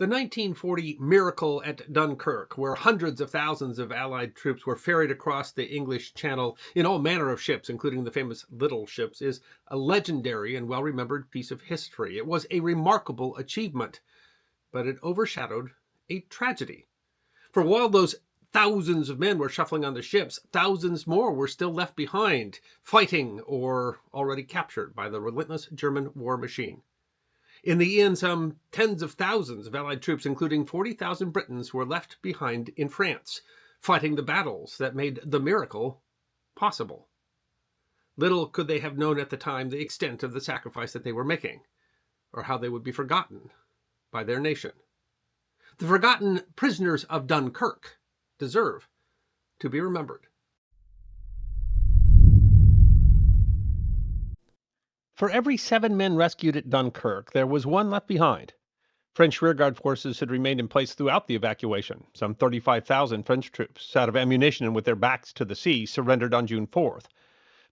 The 1940 miracle at Dunkirk, where hundreds of thousands of Allied troops were ferried across the English Channel in all manner of ships, including the famous little ships, is a legendary and well remembered piece of history. It was a remarkable achievement, but it overshadowed a tragedy. For while those thousands of men were shuffling on the ships, thousands more were still left behind, fighting or already captured by the relentless German war machine. In the end, some tens of thousands of Allied troops, including 40,000 Britons, were left behind in France, fighting the battles that made the miracle possible. Little could they have known at the time the extent of the sacrifice that they were making, or how they would be forgotten by their nation. The forgotten prisoners of Dunkirk deserve to be remembered. For every 7 men rescued at Dunkirk, there was one left behind. French rearguard forces had remained in place throughout the evacuation. Some 35,000 French troops, out of ammunition and with their backs to the sea, surrendered on June 4th.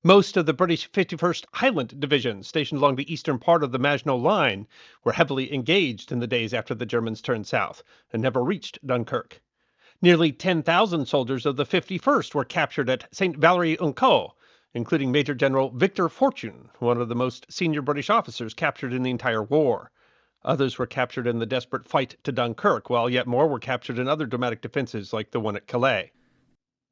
Most of the British 51st Highland Division, stationed along the eastern part of the Maginot Line, were heavily engaged in the days after the Germans turned south and never reached Dunkirk. Nearly 10,000 soldiers of the 51st were captured at St. Valery-en-Caux, including Major General Victor Fortune, one of the most senior British officers captured in the entire war. Others were captured in the desperate fight to Dunkirk, while yet more were captured in other dramatic defenses like the one at Calais.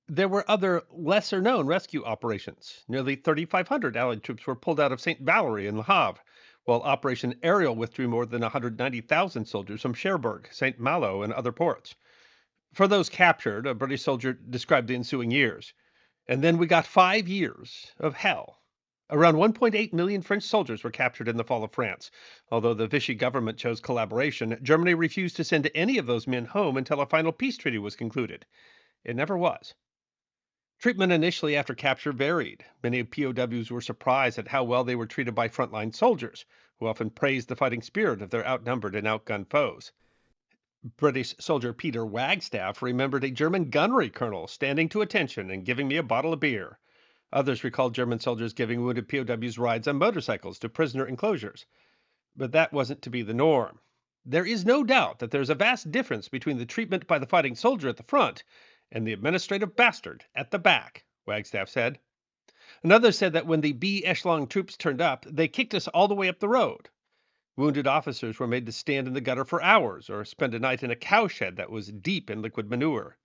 There were other lesser-known rescue operations. Nearly 3,500 Allied troops were pulled out of St. Valery and Le Havre, while Operation Ariel withdrew more than 190,000 soldiers from Cherbourg, St. Malo, and other ports. For those captured, a British soldier described the ensuing years. And then we got 5 years of hell. Around 1.8 million French soldiers were captured in the fall of France. Although the Vichy government chose collaboration, Germany refused to send any of those men home until a final peace treaty was concluded. It never was. Treatment initially after capture varied. Many POWs were surprised at how well they were treated by frontline soldiers, who often praised the fighting spirit of their outnumbered and outgunned foes. British soldier Peter Wagstaff remembered a German gunnery colonel standing to attention and giving me a bottle of beer. Others recalled German soldiers giving wounded POWs rides on motorcycles to prisoner enclosures. But that wasn't to be the norm. There is no doubt that there's a vast difference between the treatment by the fighting soldier at the front and the administrative bastard at the back, Wagstaff said. Another said that when the B echelon troops turned up, they kicked us all the way up the road. Wounded officers were made to stand in the gutter for hours or spend a night in a cowshed that was deep in liquid manure.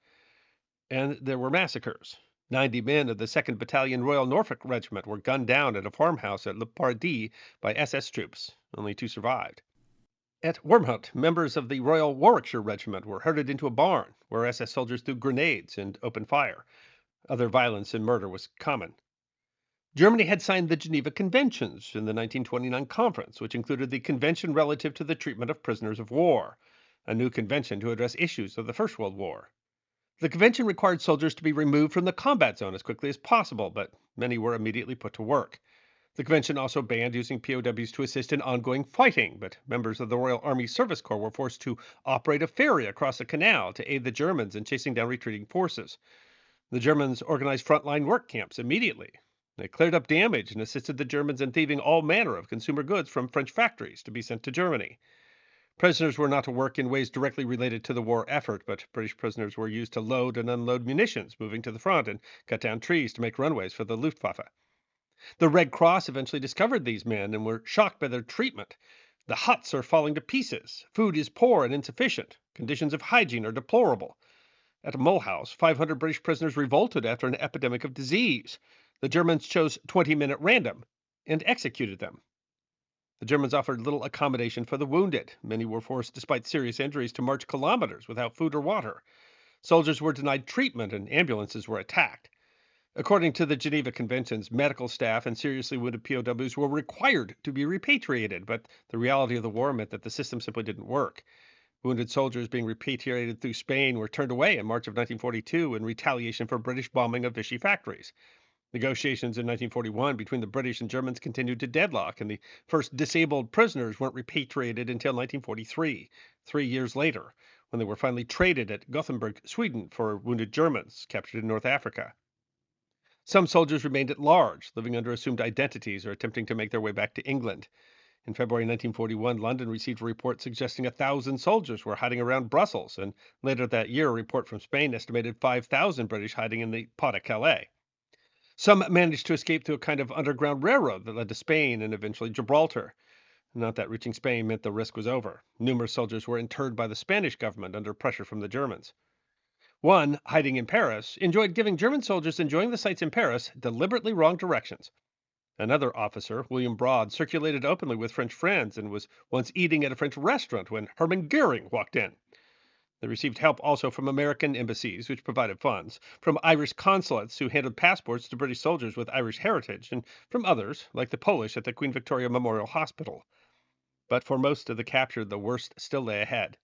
And there were massacres. 90 men of the 2nd Battalion Royal Norfolk Regiment were gunned down at a farmhouse at Le Paradis by SS troops. Only 2 survived. At Wormhout, members of the Royal Warwickshire Regiment were herded into a barn, where SS soldiers threw grenades and opened fire. Other violence and murder was common. Germany had signed the Geneva Conventions in the 1929 conference, which included the Convention relative to the treatment of prisoners of war, a new convention to address issues of the First World War. The convention required soldiers to be removed from the combat zone as quickly as possible, but many were immediately put to work. The convention also banned using POWs to assist in ongoing fighting, but members of the Royal Army Service Corps were forced to operate a ferry across a canal to aid the Germans in chasing down retreating forces. The Germans organized frontline work camps immediately. They cleared up damage and assisted the Germans in thieving all manner of consumer goods from French factories to be sent to Germany. Prisoners were not to work in ways directly related to the war effort, but British prisoners were used to load and unload munitions, moving to the front, and cut down trees to make runways for the Luftwaffe. The Red Cross eventually discovered these men and were shocked by their treatment. The huts are falling to pieces. Food is poor and insufficient. Conditions of hygiene are deplorable. At Mulhouse, 500 British prisoners revolted after an epidemic of disease. The Germans chose 20 men at random and executed them. The Germans offered little accommodation for the wounded. Many were forced, despite serious injuries, to march kilometers without food or water. Soldiers were denied treatment and ambulances were attacked. According to the Geneva Conventions, medical staff and seriously wounded POWs were required to be repatriated, but the reality of the war meant that the system simply didn't work. Wounded soldiers being repatriated through Spain were turned away in March of 1942 in retaliation for British bombing of Vichy factories. Negotiations in 1941 between the British and Germans continued to deadlock, and the first disabled prisoners weren't repatriated until 1943, 3 years later, when they were finally traded at Gothenburg, Sweden, for wounded Germans captured in North Africa. Some soldiers remained at large, living under assumed identities or attempting to make their way back to England. In February 1941, London received a report suggesting 1,000 soldiers were hiding around Brussels, and later that year, a report from Spain estimated 5,000 British hiding in the Pas-de-Calais. Some managed to escape through a kind of underground railroad that led to Spain and eventually Gibraltar. Not that reaching Spain meant the risk was over. Numerous soldiers were interred by the Spanish government under pressure from the Germans. One, hiding in Paris, enjoyed giving German soldiers enjoying the sights in Paris deliberately wrong directions. Another officer, William Broad, circulated openly with French friends and was once eating at a French restaurant when Hermann Goering walked in. They received help also from American embassies, which provided funds, from Irish consulates who handed passports to British soldiers with Irish heritage, and from others, like the Polish at the Queen Victoria Memorial Hospital. But for most of the captured, the worst still lay ahead.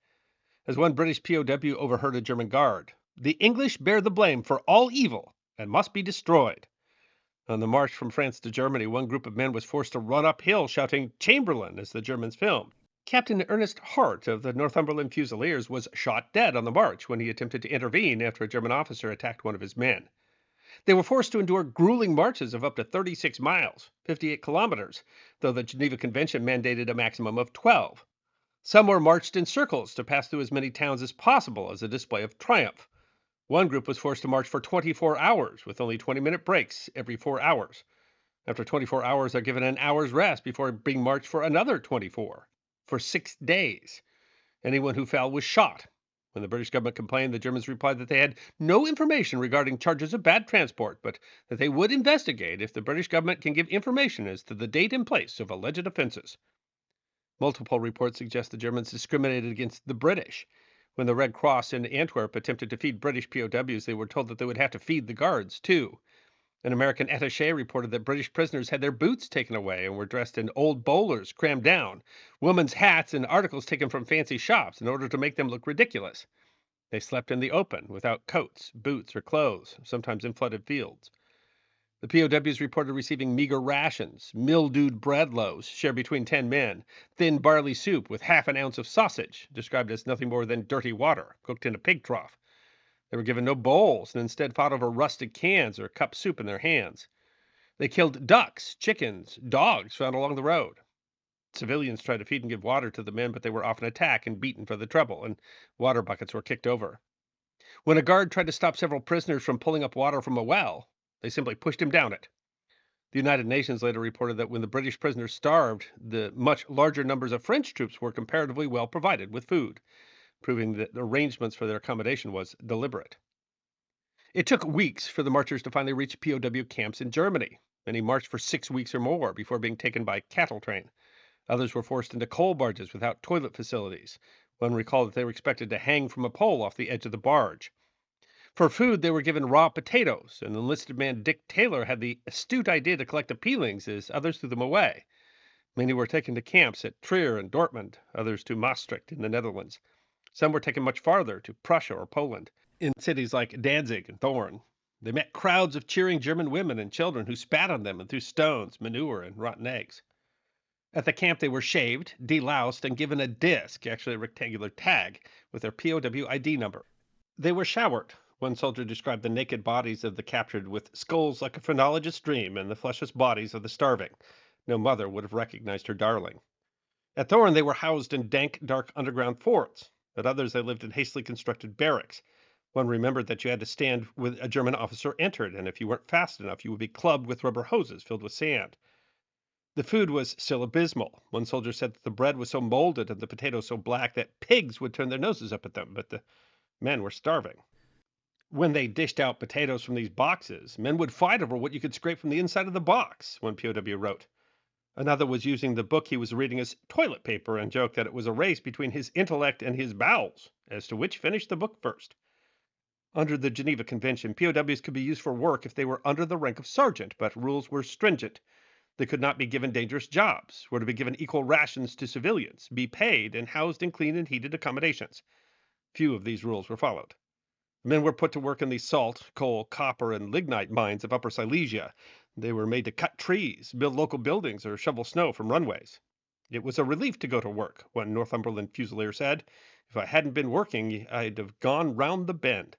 As one British POW overheard a German guard, "The English bear the blame for all evil and must be destroyed." On the march from France to Germany, one group of men was forced to run uphill shouting "Chamberlain" as the Germans filmed. Captain Ernest Hart of the Northumberland Fusiliers was shot dead on the march when he attempted to intervene after a German officer attacked one of his men. They were forced to endure grueling marches of up to 36 miles, 58 kilometers, though the Geneva Convention mandated a maximum of 12. Some were marched in circles to pass through as many towns as possible as a display of triumph. One group was forced to march for 24 hours, with only 20-minute breaks every 4 hours. After 24 hours, they're given an hour's rest before being marched for another 24, for 6 days. Anyone who fell was shot. When the British government complained, the Germans replied that they had no information regarding charges of bad transport, but that they would investigate if the British government can give information as to the date and place of alleged offenses. Multiple reports suggest the Germans discriminated against the British. When the Red Cross in Antwerp attempted to feed British POWs, they were told that they would have to feed the guards, too. An American attaché reported that British prisoners had their boots taken away and were dressed in old bowlers crammed down, women's hats and articles taken from fancy shops in order to make them look ridiculous. They slept in the open, without coats, boots, or clothes, sometimes in flooded fields. The POWs reported receiving meager rations, mildewed bread loaves shared between 10 men, thin barley soup with half an ounce of sausage, described as nothing more than dirty water, cooked in a pig trough. They were given no bowls and instead fought over rusted cans or cup soup in their hands. They killed ducks, chickens, dogs found along the road. Civilians tried to feed and give water to the men, but they were often attacked and beaten for the trouble, and water buckets were kicked over. When a guard tried to stop several prisoners from pulling up water from a well, they simply pushed him down it. The United Nations later reported that when the British prisoners starved, the much larger numbers of French troops were comparatively well provided with food, proving that the arrangements for their accommodation was deliberate. It took weeks for the marchers to finally reach POW camps in Germany. Many marched for 6 weeks or more before being taken by cattle train. Others were forced into coal barges without toilet facilities. One recalled that they were expected to hang from a pole off the edge of the barge. For food, they were given raw potatoes, and enlisted man Dick Taylor had the astute idea to collect the peelings as others threw them away. Many were taken to camps at Trier and Dortmund, others to Maastricht in the Netherlands. Some were taken much farther, to Prussia or Poland, in cities like Danzig and Thorn. They met crowds of cheering German women and children who spat on them and threw stones, manure, and rotten eggs. At the camp, they were shaved, deloused, and given a disc, actually a rectangular tag, with their POW ID number. They were showered. One soldier described the naked bodies of the captured with skulls like a phrenologist's dream and the fleshless bodies of the starving. No mother would have recognized her darling. At Thorn, they were housed in dank, dark underground forts. At others, they lived in hastily constructed barracks. One remembered that you had to stand when a German officer entered, and if you weren't fast enough, you would be clubbed with rubber hoses filled with sand. The food was still abysmal. One soldier said that the bread was so molded and the potatoes so black that pigs would turn their noses up at them, but the men were starving. When they dished out potatoes from these boxes, men would fight over what you could scrape from the inside of the box, one POW wrote. Another was using the book he was reading as toilet paper and joked that it was a race between his intellect and his bowels as to which finished the book first. Under the Geneva Convention, POWs could be used for work if they were under the rank of sergeant, but rules were stringent. They could not be given dangerous jobs, were to be given equal rations to civilians, be paid, and housed in clean and heated accommodations. Few of these rules were followed. The men were put to work in the salt, coal, copper, and lignite mines of Upper Silesia. They were made to cut trees, build local buildings, or shovel snow from runways. It was a relief to go to work, one Northumberland Fusilier said. If I hadn't been working, I'd have gone round the bend.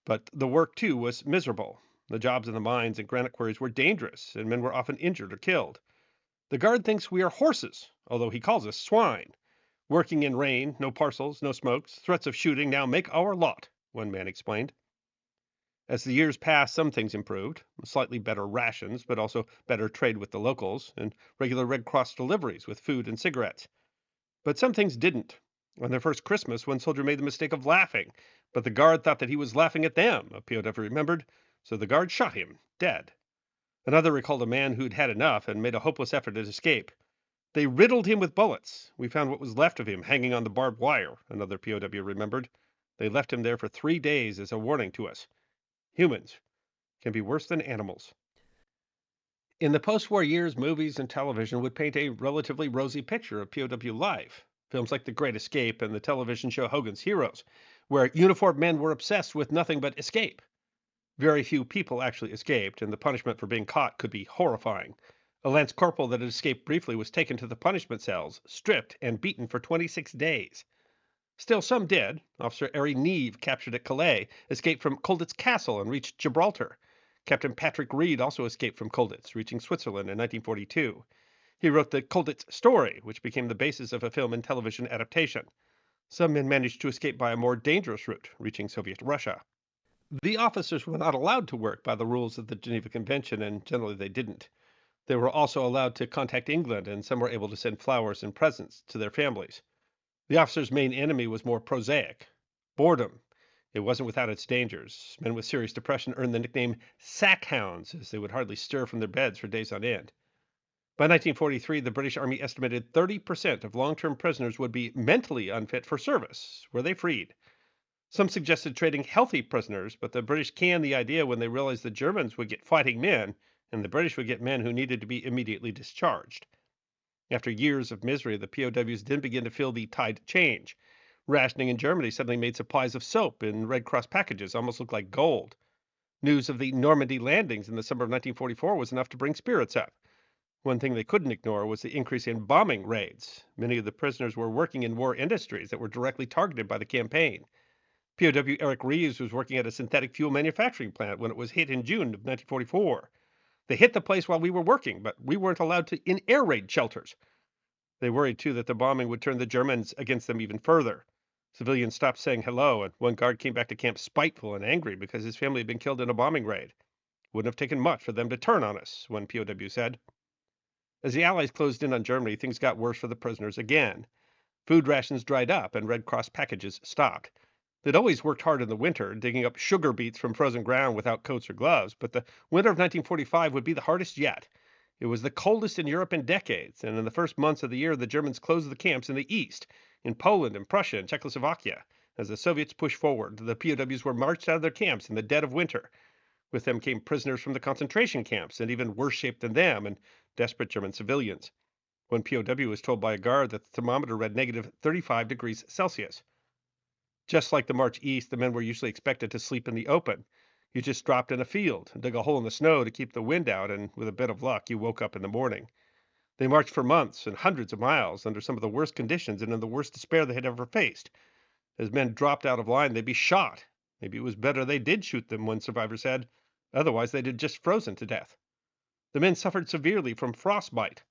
But the work, too, was miserable. The jobs in the mines and granite quarries were dangerous, and men were often injured or killed. The guard thinks we are horses, although he calls us swine. Working in rain, no parcels, no smokes, threats of shooting now make our lot, one man explained. As the years passed, some things improved. Slightly better rations, but also better trade with the locals, and regular Red Cross deliveries with food and cigarettes. But some things didn't. On their first Christmas, one soldier made the mistake of laughing, but the guard thought that he was laughing at them, a POW remembered, so the guard shot him, dead. Another recalled a man who'd had enough and made a hopeless effort to escape. They riddled him with bullets. We found what was left of him hanging on the barbed wire, another POW remembered. They left him there for 3 days as a warning to us. Humans can be worse than animals. In the post war years, movies and television would paint a relatively rosy picture of POW life. Films like The Great Escape and the television show Hogan's Heroes, where uniformed men were obsessed with nothing but escape. Very few people actually escaped, and the punishment for being caught could be horrifying. A lance corporal that had escaped briefly was taken to the punishment cells, stripped, and beaten for 26 days. Still, some did. Officer Harry Neve, captured at Calais, escaped from Colditz Castle and reached Gibraltar. Captain Patrick Reed also escaped from Colditz, reaching Switzerland in 1942. He wrote the Colditz Story, which became the basis of a film and television adaptation. Some men managed to escape by a more dangerous route, reaching Soviet Russia. The officers were not allowed to work by the rules of the Geneva Convention, and generally they didn't. They were also allowed to contact England, and some were able to send flowers and presents to their families. The officer's main enemy was more prosaic: boredom. It wasn't without its dangers. Men with serious depression earned the nickname sack hounds, as they would hardly stir from their beds for days on end. By 1943, the British Army estimated 30% of long-term prisoners would be mentally unfit for service. Were they freed? Some suggested trading healthy prisoners, but the British canned the idea when they realized the Germans would get fighting men, and the British would get men who needed to be immediately discharged. After years of misery, the POWs then began to feel the tide change. Rationing in Germany suddenly made supplies of soap in Red Cross packages almost look like gold. News of the Normandy landings in the summer of 1944 was enough to bring spirits up. One thing they couldn't ignore was the increase in bombing raids. Many of the prisoners were working in war industries that were directly targeted by the campaign. POW Eric Reeves was working at a synthetic fuel manufacturing plant when it was hit in June of 1944. They hit the place while we were working, but we weren't allowed to in air raid shelters. They worried, too, that the bombing would turn the Germans against them even further. Civilians stopped saying hello, and one guard came back to camp spiteful and angry because his family had been killed in a bombing raid. Wouldn't have taken much for them to turn on us, one POW said. As the Allies closed in on Germany, things got worse for the prisoners again. Food rations dried up, and Red Cross packages stopped. They'd always worked hard in the winter, digging up sugar beets from frozen ground without coats or gloves, but the winter of 1945 would be the hardest yet. It was the coldest in Europe in decades, and in the first months of the year, the Germans closed the camps in the east, in Poland and Prussia and Czechoslovakia. As the Soviets pushed forward, the POWs were marched out of their camps in the dead of winter. With them came prisoners from the concentration camps, and even worse shape than them, and desperate German civilians. One POW was told by a guard that the thermometer read negative 35 degrees Celsius. Just like the march east, the men were usually expected to sleep in the open. You just dropped in a field, dug a hole in the snow to keep the wind out, and with a bit of luck, you woke up in the morning. They marched for months and hundreds of miles under some of the worst conditions and in the worst despair they had ever faced. As men dropped out of line, they'd be shot. Maybe it was better they did shoot them, one survivor said. Otherwise, they'd have just frozen to death. The men suffered severely from frostbite.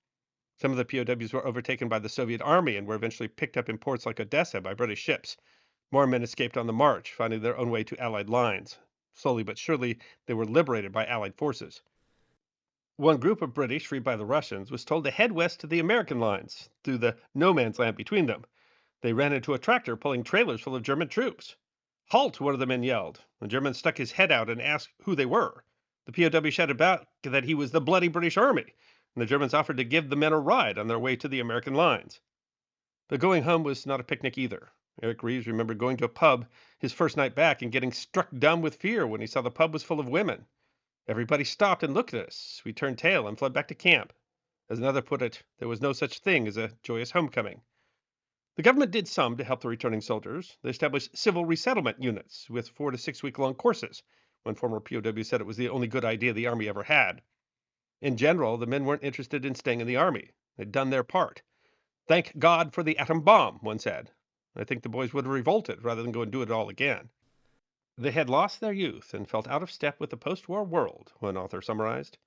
Some of the POWs were overtaken by the Soviet army and were eventually picked up in ports like Odessa by British ships. More men escaped on the march, finding their own way to Allied lines. Slowly but surely, they were liberated by Allied forces. One group of British, freed by the Russians, was told to head west to the American lines, through the no man's land between them. They ran into a tractor pulling trailers full of German troops. "Halt!" one of the men yelled. The German stuck his head out and asked who they were. The POW shouted back that he was the bloody British Army, and the Germans offered to give the men a ride on their way to the American lines. But going home was not a picnic either. Eric Reeves remembered going to a pub his first night back and getting struck dumb with fear when he saw the pub was full of women. Everybody stopped and looked at us. We turned tail and fled back to camp. As another put it, there was no such thing as a joyous homecoming. The government did some to help the returning soldiers. They established civil resettlement units with 4 to 6 week long courses. One former POW said it was the only good idea the Army ever had. In general, the men weren't interested in staying in the Army. They'd done their part. "Thank God for the atom bomb," one said. I think the boys would have revolted rather than go and do it all again. They had lost their youth and felt out of step with the post-war world, one author summarized.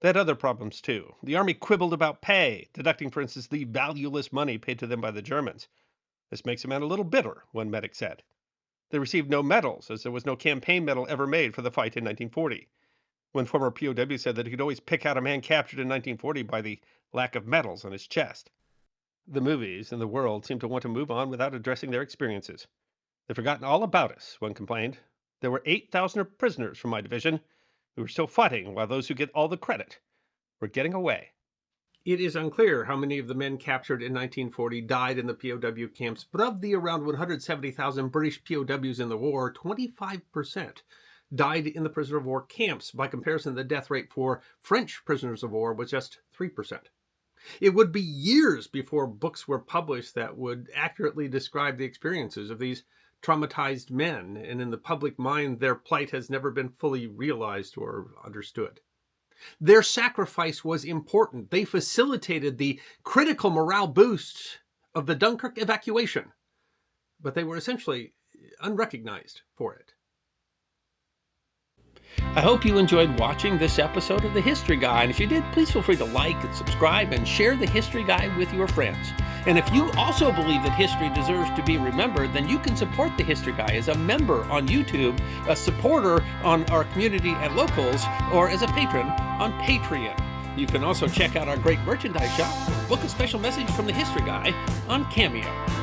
They had other problems too. The Army quibbled about pay, deducting, for instance, the valueless money paid to them by the Germans. This makes a man a little bitter, one medic said. They received no medals, as there was no campaign medal ever made for the fight in 1940. One former POW said that he could always pick out a man captured in 1940 by the lack of medals on his chest. The movies and the world seem to want to move on without addressing their experiences. They've forgotten all about us, one complained. There were 8,000 prisoners from my division who were still fighting, while those who get all the credit were getting away. It is unclear how many of the men captured in 1940 died in the POW camps, but of the around 170,000 British POWs in the war, 25% died in the prisoner of war camps. By comparison, the death rate for French prisoners of war was just 3%. It would be years before books were published that would accurately describe the experiences of these traumatized men, and in the public mind, their plight has never been fully realized or understood. Their sacrifice was important. They facilitated the critical morale boost of the Dunkirk evacuation, but they were essentially unrecognized for it. I hope you enjoyed watching this episode of The History Guy, and if you did, please feel free to like and subscribe and share The History Guy with your friends. And if you also believe that history deserves to be remembered, then you can support The History Guy as a member on YouTube, a supporter on our community at Locals, or as a patron on Patreon. You can also check out our great merchandise shop or book a special message from The History Guy on Cameo.